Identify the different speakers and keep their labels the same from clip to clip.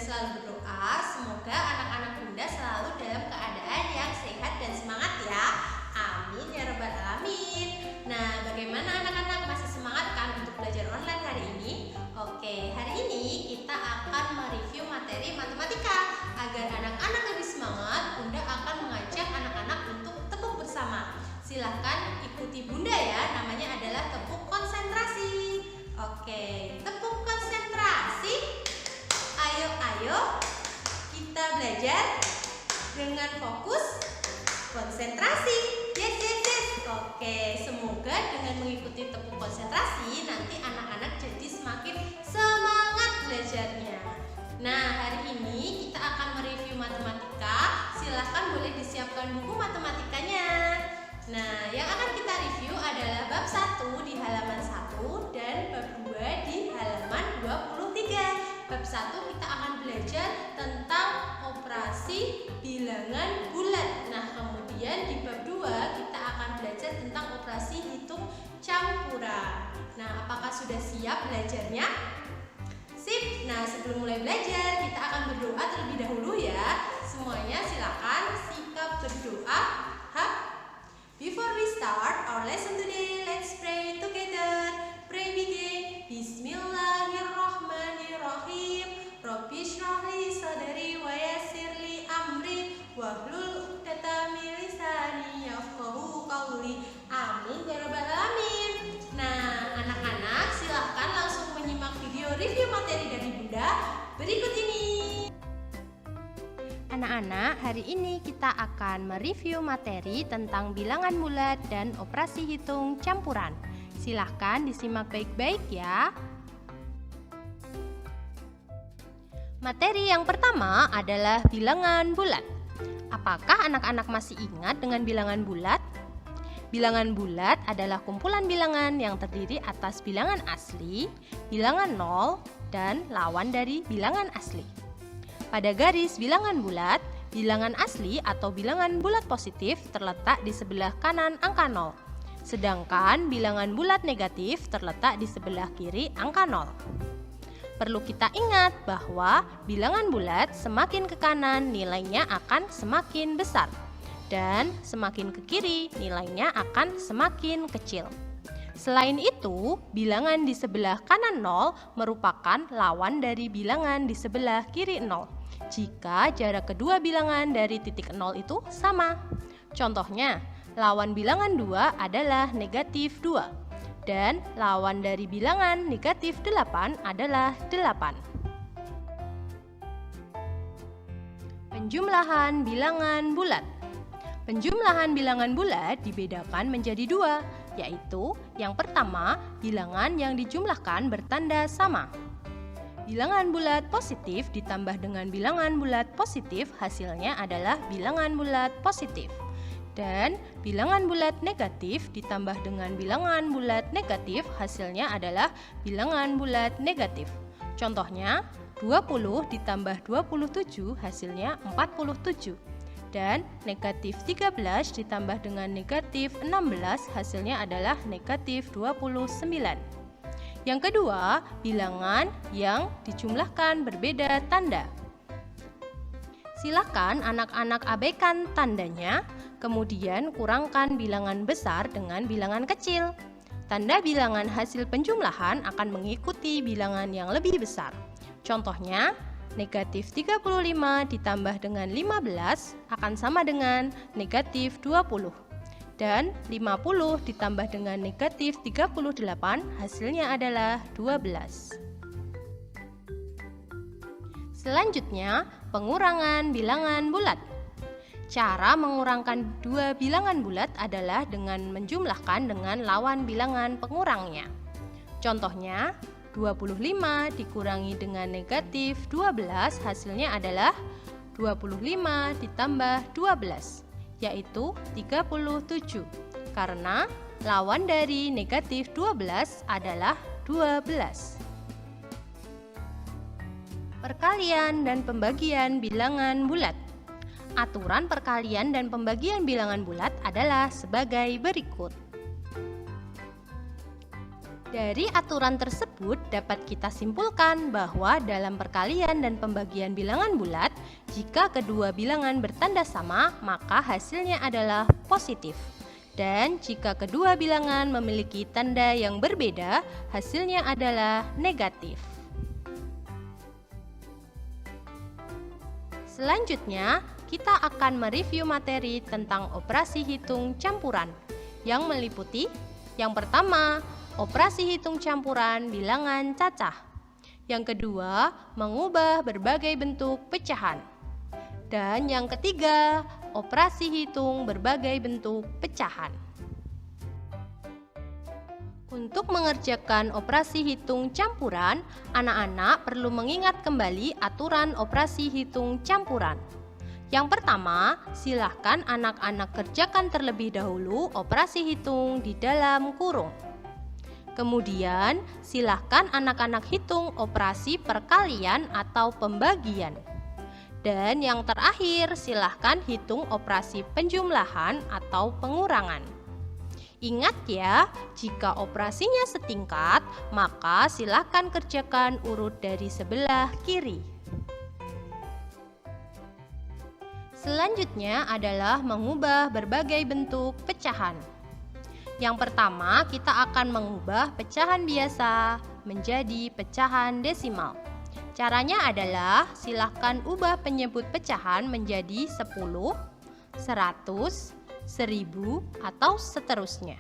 Speaker 1: selalu berdoa semoga anak-anak Bunda selalu dalam keadaan yang sehat dan semangat ya. Amin ya rabbal alamin. Nah, bagaimana anak-anak, masih semangat kan untuk belajar online hari ini? Oke, hari ini kita akan mereview materi matematika. Agar anak-anak lebih semangat, Bunda akan mengajak anak-anak untuk tepuk bersama. Silahkan ikuti Bunda ya, namanya adalah tepuk konsentrasi. Oke, tepuk konsentrasi. Ayo kita belajar dengan fokus konsentrasi. Yes. Oke, semoga dengan mengikuti tepuk konsentrasi nanti anak-anak jadi semakin semangat belajarnya. Nah, hari ini kita akan mereview matematika. Silahkan boleh disiapkan buku matematikanya. Nah, yang akan kita review adalah bab 1 di halaman 1 dan bab 2 di halaman 23. Bab 1 kita akan belajar tentang operasi bilangan bulat. Nah, kemudian di bab 2 kita akan belajar tentang operasi hitung campuran. Nah, apakah sudah siap belajarnya? Sip. Nah, sebelum mulai belajar kita akan berdoa terlebih dahulu ya. Semuanya silakan sikap berdoa. Before we start our lesson today, let's pray together. Pray begin. Bismillahirrahmanirrahim. Rabbi shrah li sadri wa yassir li amri wahlul 'uqdatam min lisani yafqahu qawli. Amin ya rabbal alamin. Nah, anak-anak silahkan langsung menyimak video review materi dari Bunda berikut ini.
Speaker 2: Anak-anak, hari ini kita akan mereview materi tentang bilangan bulat dan operasi hitung campuran. Silahkan disimak baik-baik ya. Materi yang pertama adalah bilangan bulat. Apakah anak-anak masih ingat dengan bilangan bulat? Bilangan bulat adalah kumpulan bilangan yang terdiri atas bilangan asli, bilangan nol, dan lawan dari bilangan asli. Pada garis bilangan bulat, bilangan asli atau bilangan bulat positif terletak di sebelah kanan angka 0. Sedangkan bilangan bulat negatif terletak di sebelah kiri angka 0. Perlu kita ingat bahwa bilangan bulat semakin ke kanan nilainya akan semakin besar. Dan semakin ke kiri nilainya akan semakin kecil. Selain itu, bilangan di sebelah kanan 0 merupakan lawan dari bilangan di sebelah kiri 0. Jika jarak kedua bilangan dari titik 0 itu sama. Contohnya, lawan bilangan 2 adalah negatif 2. Dan lawan dari bilangan negatif 8 adalah 8. Penjumlahan bilangan bulat. Penjumlahan bilangan bulat dibedakan menjadi 2, yaitu yang pertama, bilangan yang dijumlahkan bertanda sama. Bilangan bulat positif ditambah dengan bilangan bulat positif hasilnya adalah bilangan bulat positif. Dan bilangan bulat negatif ditambah dengan bilangan bulat negatif hasilnya adalah bilangan bulat negatif. Contohnya, 20 ditambah 27 hasilnya 47. Dan negatif 13 ditambah dengan negatif 16 hasilnya adalah negatif 29. Yang kedua, bilangan yang dijumlahkan berbeda tanda. Silakan anak-anak abaikan tandanya, kemudian kurangkan bilangan besar dengan bilangan kecil. Tanda bilangan hasil penjumlahan akan mengikuti bilangan yang lebih besar. Contohnya, negatif 35 ditambah dengan 15 akan sama dengan negatif 20. Dan 50 ditambah dengan negatif 38 hasilnya adalah 12. Selanjutnya, pengurangan bilangan bulat. Cara mengurangkan dua bilangan bulat adalah dengan menjumlahkan dengan lawan bilangan pengurangnya. Contohnya, 25 dikurangi dengan negatif 12 hasilnya adalah 25 ditambah 12. Yaitu 37, karena lawan dari negatif 12 adalah 12. Perkalian dan pembagian bilangan bulat. Aturan perkalian dan pembagian bilangan bulat adalah sebagai berikut. Dari aturan tersebut dapat kita simpulkan bahwa dalam perkalian dan pembagian bilangan bulat, jika kedua bilangan bertanda sama, maka hasilnya adalah positif. Dan jika kedua bilangan memiliki tanda yang berbeda, hasilnya adalah negatif. Selanjutnya, kita akan mereview materi tentang operasi hitung campuran yang meliputi yang pertama, operasi hitung campuran bilangan cacah. Yang kedua, mengubah berbagai bentuk pecahan. Dan yang ketiga, operasi hitung berbagai bentuk pecahan. Untuk mengerjakan operasi hitung campuran, anak-anak perlu mengingat kembali aturan operasi hitung campuran. Yang pertama, silahkan anak-anak kerjakan terlebih dahulu operasi hitung di dalam kurung. Kemudian, silahkan anak-anak hitung operasi perkalian atau pembagian. Dan yang terakhir, silahkan hitung operasi penjumlahan atau pengurangan. Ingat ya, jika operasinya setingkat, maka silahkan kerjakan urut dari sebelah kiri. Selanjutnya adalah mengubah berbagai bentuk pecahan. Yang pertama, kita akan mengubah pecahan biasa menjadi pecahan desimal. Caranya adalah silahkan ubah penyebut pecahan menjadi 10, 100, 1000, atau seterusnya.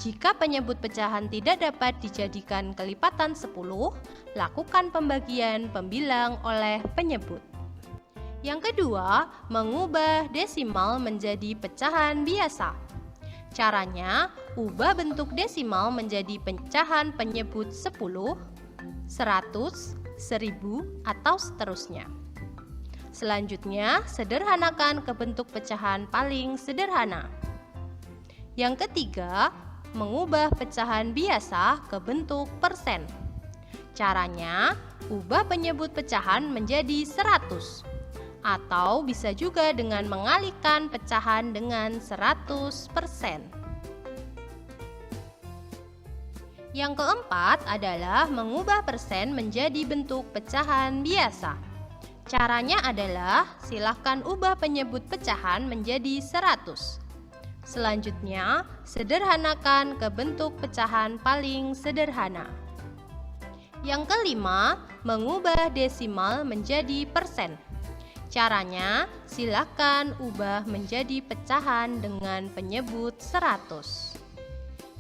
Speaker 2: Jika penyebut pecahan tidak dapat dijadikan kelipatan 10, lakukan pembagian pembilang oleh penyebut. Yang kedua, mengubah desimal menjadi pecahan biasa. Caranya, ubah bentuk desimal menjadi pecahan penyebut 10, 100, 1000, atau seterusnya. Selanjutnya, sederhanakan ke bentuk pecahan paling sederhana. Yang ketiga, mengubah pecahan biasa ke bentuk persen. Caranya, ubah penyebut pecahan menjadi 100. Atau bisa juga dengan mengalihkan pecahan dengan 100%. Yang keempat adalah mengubah persen menjadi bentuk pecahan biasa. Caranya adalah silahkan ubah penyebut pecahan menjadi 100. Selanjutnya, sederhanakan ke bentuk pecahan paling sederhana. Yang kelima, mengubah desimal menjadi persen. Caranya, silakan ubah menjadi pecahan dengan penyebut 100.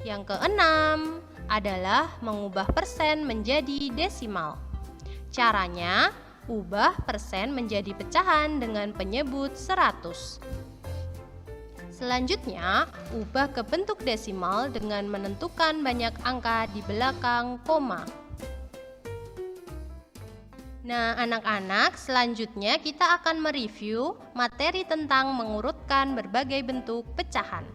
Speaker 2: Yang keenam adalah mengubah persen menjadi desimal. Caranya, ubah persen menjadi pecahan dengan penyebut 100. Selanjutnya, ubah ke bentuk desimal dengan menentukan banyak angka di belakang koma. Nah, anak-anak, selanjutnya kita akan mereview materi tentang mengurutkan berbagai bentuk pecahan.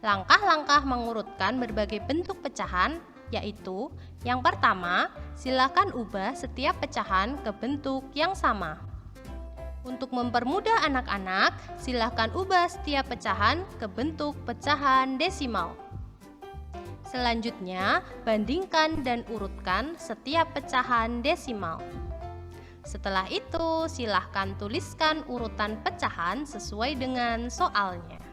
Speaker 2: Langkah-langkah mengurutkan berbagai bentuk pecahan yaitu yang pertama, silakan ubah setiap pecahan ke bentuk yang sama. Untuk mempermudah anak-anak, silakan ubah setiap pecahan ke bentuk pecahan desimal. Selanjutnya, bandingkan dan urutkan setiap pecahan desimal. Setelah itu, silahkan tuliskan urutan pecahan sesuai dengan soalnya.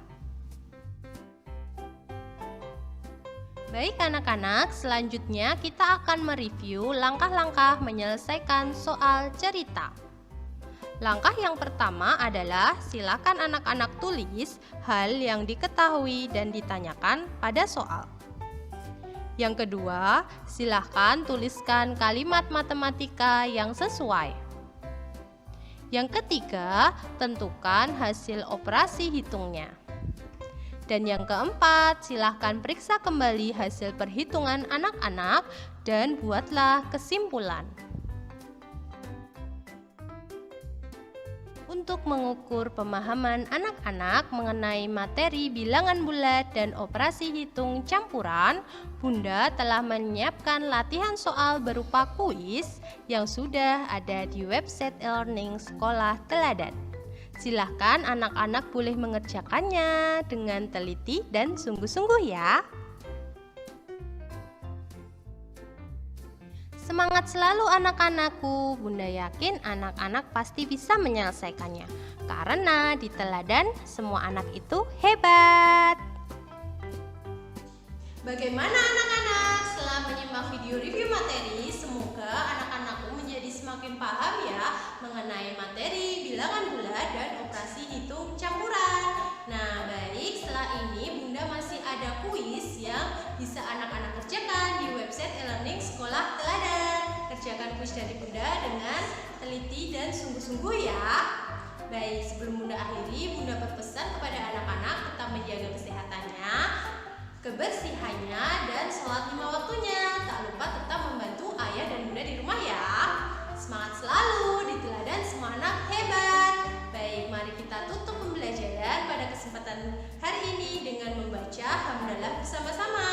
Speaker 2: Baik anak-anak, selanjutnya kita akan mereview langkah-langkah menyelesaikan soal cerita. Langkah yang pertama adalah silakan anak-anak tulis hal yang diketahui dan ditanyakan pada soal. Yang kedua, silahkan tuliskan kalimat matematika yang sesuai. Yang ketiga, tentukan hasil operasi hitungnya. Dan yang keempat, silahkan periksa kembali hasil perhitungan anak-anak dan buatlah kesimpulan. Untuk mengukur pemahaman anak-anak mengenai materi bilangan bulat dan operasi hitung campuran, Bunda telah menyiapkan latihan soal berupa kuis yang sudah ada di website e-learning Sekolah Teladan. Silahkan anak-anak boleh mengerjakannya dengan teliti dan sungguh-sungguh ya. Semangat selalu anak-anakku, Bunda yakin anak-anak pasti bisa menyelesaikannya. Karena di teladan semua anak itu hebat.
Speaker 1: Bagaimana anak-anak? Setelah menyimak video review materi, semoga anak-anakku menjadi semakin paham ya mengenai materi bilangan bulat dan operasi hitung campuran. Nah, baik, setelah ini Bunda masih ada kuis yang bisa anak-anak kerjakan di website e-learning Sekolah Teladan. Kerjakan kuis dari Bunda dengan teliti dan sungguh-sungguh ya. Baik, sebelum Bunda akhiri, Bunda berpesan kepada anak-anak tetap menjaga kesehatannya, kebersihannya, dan sholat 5 waktunya. Tak lupa tetap membantu ayah dan bunda di rumah ya. Semangat selalu, di teladan semua anak hebat. Baik, mari kita tutup pembelajaran pada kesempatan hari ini dengan membaca hamdalah bersama-sama.